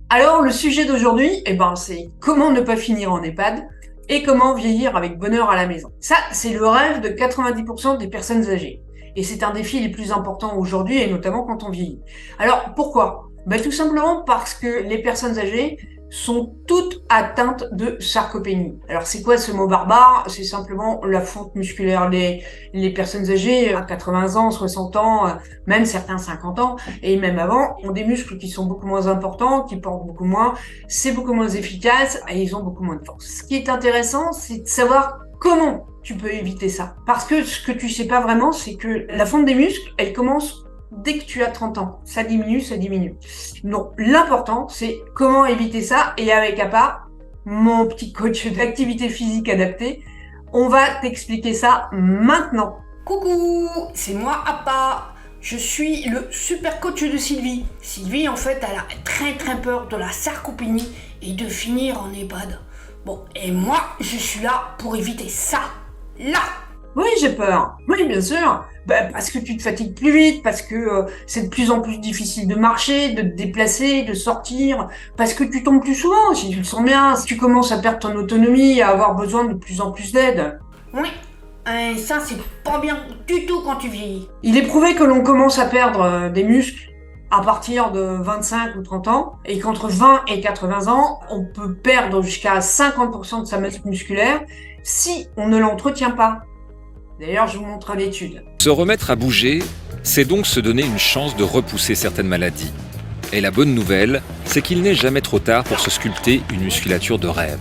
Alors, le sujet d'aujourd'hui, c'est comment ne pas finir en EHPAD et comment vieillir avec bonheur à la maison. Ça, c'est le rêve de 90% des personnes âgées. Et c'est un défi les plus importants aujourd'hui, et notamment quand on vieillit. Alors, pourquoi? Tout simplement parce que les personnes âgées sont toutes atteintes de sarcopénie. Alors, c'est quoi ce mot barbare? C'est simplement la fonte musculaire. Les personnes âgées, à 80 ans, 60 ans, même certains 50 ans, et même avant, ont des muscles qui sont beaucoup moins importants, qui portent beaucoup moins, c'est beaucoup moins efficace et ils ont beaucoup moins de force. Ce qui est intéressant, c'est de savoir comment tu peux éviter ça. Parce que ce que tu sais pas vraiment, c'est que la fonte des muscles, elle commence dès que tu as 30 ans. Ça diminue, ça diminue. Donc l'important, c'est comment éviter ça. Et avec APA, mon petit coach d'activité physique adaptée, on va t'expliquer ça maintenant. Coucou, c'est moi Appa. Je suis le super coach de Sylvie. Sylvie, en fait, elle a très peur de la sarcopénie et de finir en EHPAD. Bon, et moi, je suis là pour éviter ça. Là. Oui, j'ai peur. Oui, bien sûr. Parce que tu te fatigues plus vite, parce que c'est de plus en plus difficile de marcher, de te déplacer, de sortir, parce que tu tombes plus souvent, si tu le sens bien, si tu commences à perdre ton autonomie, à avoir besoin de plus en plus d'aide. Oui, et ça, c'est pas bien du tout quand tu vieillis. Il est prouvé que l'on commence à perdre des muscles à partir de 25 ou 30 ans, et qu'entre 20 et 80 ans, on peut perdre jusqu'à 50% de sa masse musculaire si on ne l'entretient pas. D'ailleurs, je vous montre l'étude. Se remettre à bouger, c'est donc se donner une chance de repousser certaines maladies. Et la bonne nouvelle, c'est qu'il n'est jamais trop tard pour se sculpter une musculature de rêve.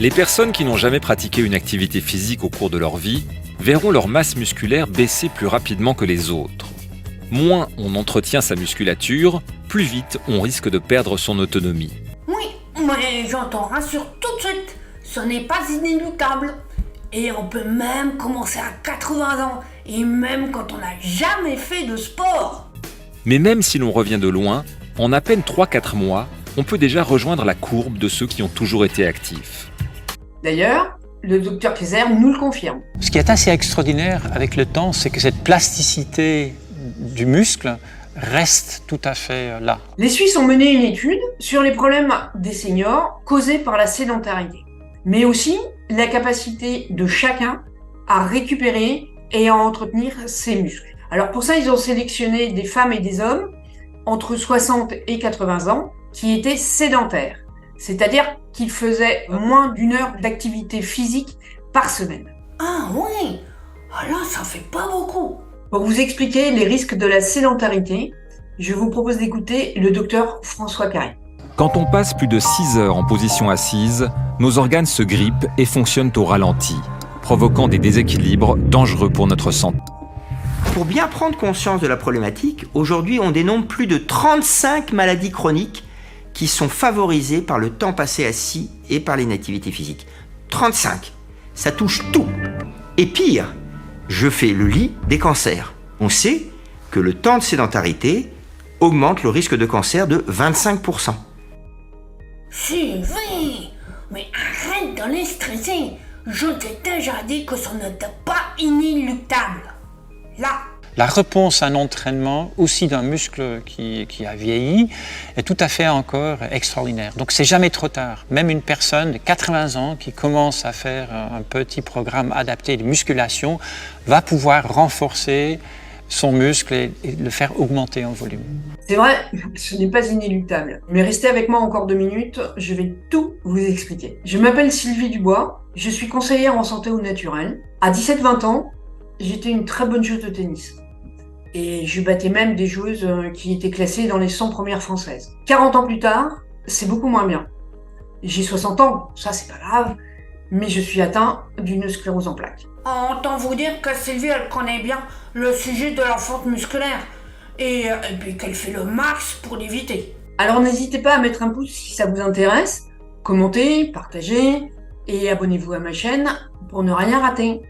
Les personnes qui n'ont jamais pratiqué une activité physique au cours de leur vie verront leur masse musculaire baisser plus rapidement que les autres. Moins on entretient sa musculature, plus vite on risque de perdre son autonomie. Oui, mais j'entends rassure tout de suite. Ce n'est pas inéluctable. Et on peut même commencer à 80 ans, et même quand on n'a jamais fait de sport. Mais même si l'on revient de loin, en à peine 3-4 mois, on peut déjà rejoindre la courbe de ceux qui ont toujours été actifs. D'ailleurs, le docteur Kayser nous le confirme. Ce qui est assez extraordinaire avec le temps, c'est que cette plasticité du muscle reste tout à fait là. Les Suisses ont mené une étude sur les problèmes des seniors causés par la sédentarité, mais aussi la capacité de chacun à récupérer et à entretenir ses muscles. Alors pour ça, ils ont sélectionné des femmes et des hommes entre 60 et 80 ans qui étaient sédentaires, c'est-à-dire qu'ils faisaient moins d'1 heure d'activité physique par semaine. Ah oui, ah là ça fait pas beaucoup. Pour vous expliquer les risques de la sédentarité, je vous propose d'écouter le docteur François Carré. Quand on passe plus de 6 heures en position assise, nos organes se grippent et fonctionnent au ralenti, provoquant des déséquilibres dangereux pour notre santé. Pour bien prendre conscience de la problématique, aujourd'hui on dénombre plus de 35 maladies chroniques qui sont favorisées par le temps passé assis et par l'inactivité physique. 35, ça touche tout. Et pire, je fais le lit des cancers. On sait que le temps de sédentarité augmente le risque de cancer de 25%. Sylvie, mais arrête de les stresser. Je t'ai déjà dit que ce n'était pas inéluctable. Là. La réponse à un entraînement, aussi d'un muscle qui a vieilli, est tout à fait encore extraordinaire. Donc c'est jamais trop tard. Même une personne de 80 ans qui commence à faire un petit programme adapté de musculation va pouvoir renforcer son muscle et le faire augmenter en volume. C'est vrai, ce n'est pas inéluctable. Mais restez avec moi encore 2 minutes, je vais tout vous expliquer. Je m'appelle Sylvie Dubois, je suis conseillère en santé au naturel. À 17-20 ans, j'étais une très bonne joueuse de tennis. Et je battais même des joueuses qui étaient classées dans les 100 premières françaises. 40 ans plus tard, c'est beaucoup moins bien. J'ai 60 ans, ça c'est pas grave, mais je suis atteint d'une sclérose en plaques. Autant vous dire que Sylvie, elle connaît bien le sujet de la fonte musculaire. Et puis qu'elle fait le max pour l'éviter. Alors n'hésitez pas à mettre un pouce si ça vous intéresse, commentez, partagez et abonnez-vous à ma chaîne pour ne rien rater.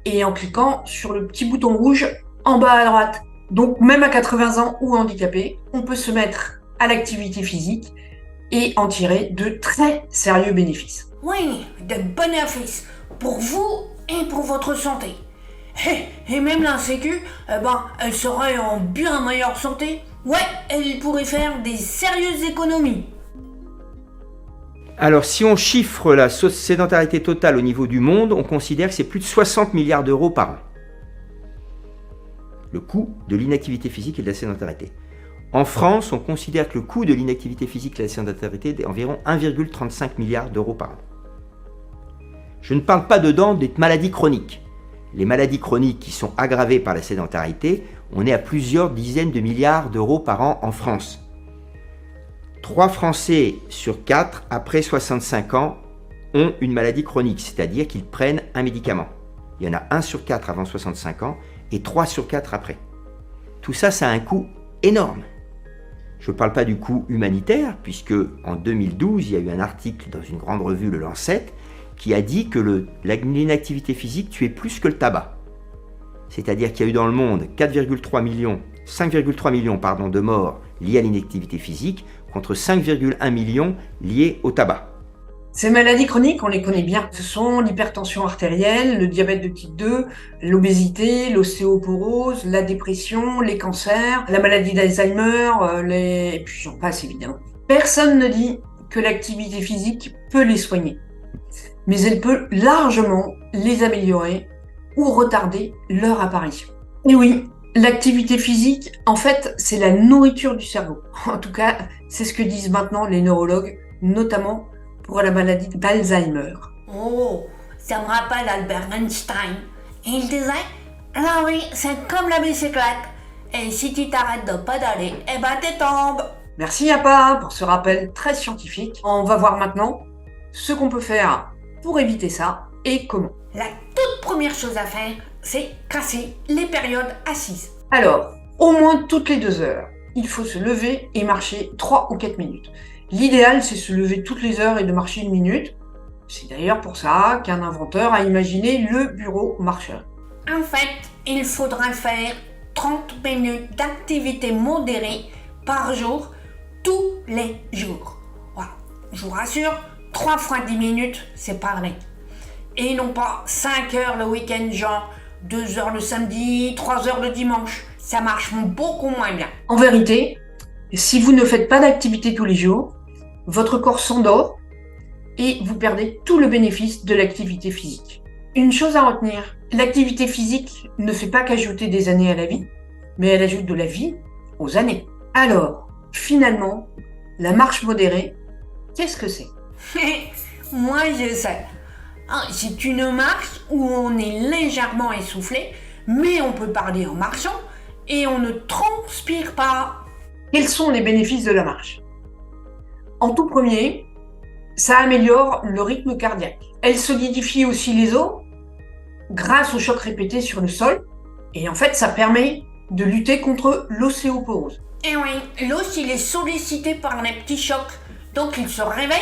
Et en cliquant sur le petit bouton rouge en bas à droite. Donc même à 80 ans ou handicapé, on peut se mettre à l'activité physique et en tirer de très sérieux bénéfices. Oui, de bénéfices pour vous et pour votre santé. Et même la Sécu, elle serait en bien meilleure santé Ouais, elle pourrait faire des sérieuses économies. Alors, si on chiffre la sédentarité totale au niveau du monde, on considère que c'est plus de 60 milliards d'euros par an. Le coût de l'inactivité physique et de la sédentarité. En France, on considère que le coût de l'inactivité physique et de la sédentarité est d'environ 1,35 milliard d'euros par an. Je ne parle pas dedans des maladies chroniques. Les maladies chroniques qui sont aggravées par la sédentarité, on est à plusieurs dizaines de milliards d'euros par an en France. 3 Français sur 4, après 65 ans, ont une maladie chronique, c'est-à-dire qu'ils prennent un médicament. Il y en a 1 sur 4 avant 65 ans et 3 sur 4 après. Tout ça, ça a un coût énorme. Je ne parle pas du coût humanitaire, puisque en 2012, il y a eu un article dans une grande revue, le Lancet, qui a dit que l'inactivité physique tuait plus que le tabac. C'est-à-dire qu'il y a eu dans le monde 5,3 millions de morts liées à l'inactivité physique, contre 5,1 millions liées au tabac. Ces maladies chroniques, on les connaît bien. Ce sont l'hypertension artérielle, le diabète de type 2, l'obésité, l'ostéoporose, la dépression, les cancers, la maladie d'Alzheimer, et puis j'en passe évidemment. Personne ne dit que l'activité physique peut les soigner, mais elle peut largement les améliorer ou retarder leur apparition. Et oui, l'activité physique, en fait, c'est la nourriture du cerveau. En tout cas, c'est ce que disent maintenant les neurologues, notamment pour la maladie d'Alzheimer. Oh, ça me rappelle Albert Einstein. Il disait, la vie, c'est comme la bicyclette. Et si tu t'arrêtes de pédaler, eh ben tu tombes. Merci Appa pour ce rappel très scientifique. On va voir maintenant ce qu'on peut faire pour éviter ça et comment. La toute première chose à faire, c'est casser les périodes assises. Alors, au moins toutes les 2 heures, il faut se lever et marcher 3 ou 4 minutes. L'idéal, c'est se lever toutes les heures et de marcher 1 minute. C'est d'ailleurs pour ça qu'un inventeur a imaginé le bureau marcheur. En fait, il faudra faire 30 minutes d'activité modérée par jour, tous les jours. Voilà. Je vous rassure, 3 fois 10 minutes, c'est pareil. Et non pas 5 heures le week-end, genre 2 heures le samedi, 3 heures le dimanche. Ça marche beaucoup moins bien. En vérité, si vous ne faites pas d'activité tous les jours, votre corps s'endort et vous perdez tout le bénéfice de l'activité physique. Une chose à retenir, l'activité physique ne fait pas qu'ajouter des années à la vie, mais elle ajoute de la vie aux années. Alors, finalement, la marche modérée, qu'est-ce que c'est ? Moi, je sais. C'est une marche où on est légèrement essoufflé, mais on peut parler en marchant et on ne transpire pas. Quels sont les bénéfices de la marche ? En tout premier, ça améliore le rythme cardiaque. Elle solidifie aussi les os grâce aux chocs répétés sur le sol. Et en fait, ça permet de lutter contre l'ostéoporose. Et oui, l'os, il est sollicité par les petits chocs. Donc, il se réveille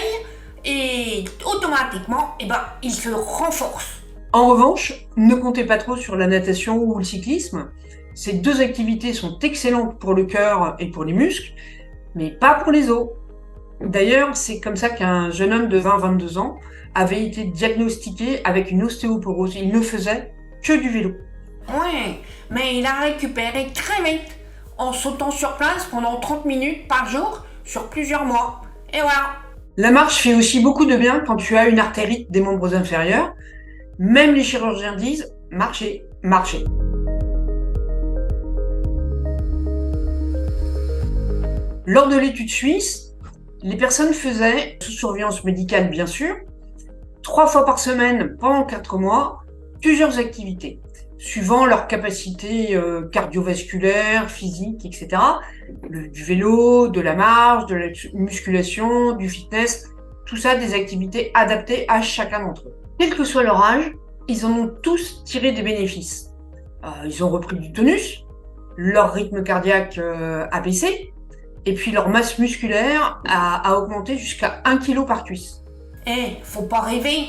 et automatiquement, il se renforce. En revanche, ne comptez pas trop sur la natation ou le cyclisme. Ces 2 activités sont excellentes pour le cœur et pour les muscles, mais pas pour les os. D'ailleurs, c'est comme ça qu'un jeune homme de 20-22 ans avait été diagnostiqué avec une ostéoporose. Il ne faisait que du vélo. Oui, mais il a récupéré très vite en sautant sur place pendant 30 minutes par jour sur plusieurs mois. Et voilà. La marche fait aussi beaucoup de bien quand tu as une artérite des membres inférieurs. Même les chirurgiens disent « marchez, marchez ». Lors de l'étude suisse, les personnes faisaient, sous surveillance médicale bien sûr, 3 fois par semaine pendant 4 mois, plusieurs activités, suivant leur capacité cardiovasculaire, physique, etc. Du vélo, de la marche, de la musculation, du fitness, tout ça des activités adaptées à chacun d'entre eux. Quel que soit leur âge, ils en ont tous tiré des bénéfices. Ils ont repris du tonus, leur rythme cardiaque a baissé, et puis leur masse musculaire a augmenté jusqu'à 1 kg par cuisse. Faut pas rêver.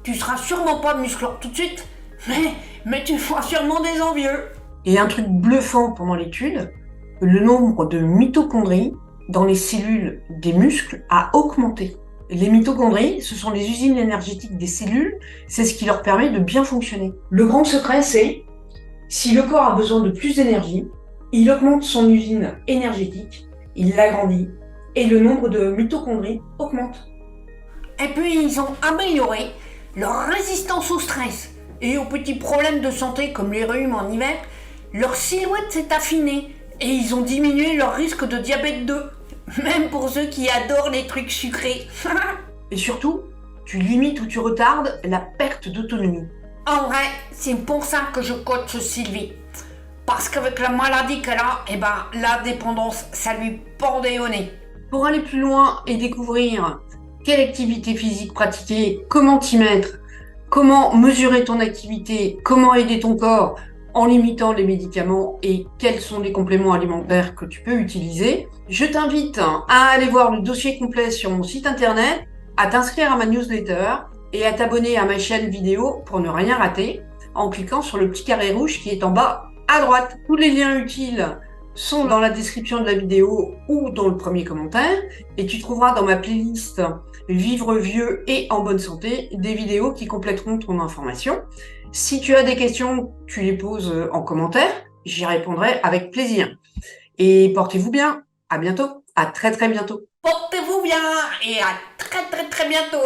Tu seras sûrement pas musclore tout de suite, mais tu feras sûrement des envieux. Et un truc bluffant pendant l'étude, le nombre de mitochondries dans les cellules des muscles a augmenté. Les mitochondries, ce sont les usines énergétiques des cellules, c'est ce qui leur permet de bien fonctionner. Le grand secret, c'est si le corps a besoin de plus d'énergie, Il augmente son usine énergétique, il l'agrandit et le nombre de mitochondries augmente. Et puis ils ont amélioré leur résistance au stress et aux petits problèmes de santé comme les rhumes en hiver. Leur silhouette s'est affinée et ils ont diminué leur risque de diabète 2, même pour ceux qui adorent les trucs sucrés. Et surtout, tu limites ou tu retardes la perte d'autonomie. En vrai, c'est pour ça que je coach Sylvie. Parce qu'avec la maladie qu'elle a, la dépendance, ça lui pendait au nez. Pour aller plus loin et découvrir quelle activité physique pratiquer, comment t'y mettre, comment mesurer ton activité, comment aider ton corps en limitant les médicaments et quels sont les compléments alimentaires que tu peux utiliser, je t'invite à aller voir le dossier complet sur mon site internet, à t'inscrire à ma newsletter et à t'abonner à ma chaîne vidéo pour ne rien rater en cliquant sur le petit carré rouge qui est en bas à droite. Tous les liens utiles sont dans la description de la vidéo ou dans le premier commentaire et tu trouveras dans ma playlist Vivre vieux et en bonne santé des vidéos qui compléteront ton information. Si tu as des questions, tu les poses en commentaire, j'y répondrai avec plaisir. Et portez-vous bien, à bientôt, à très très bientôt. Portez-vous bien et à très très très bientôt.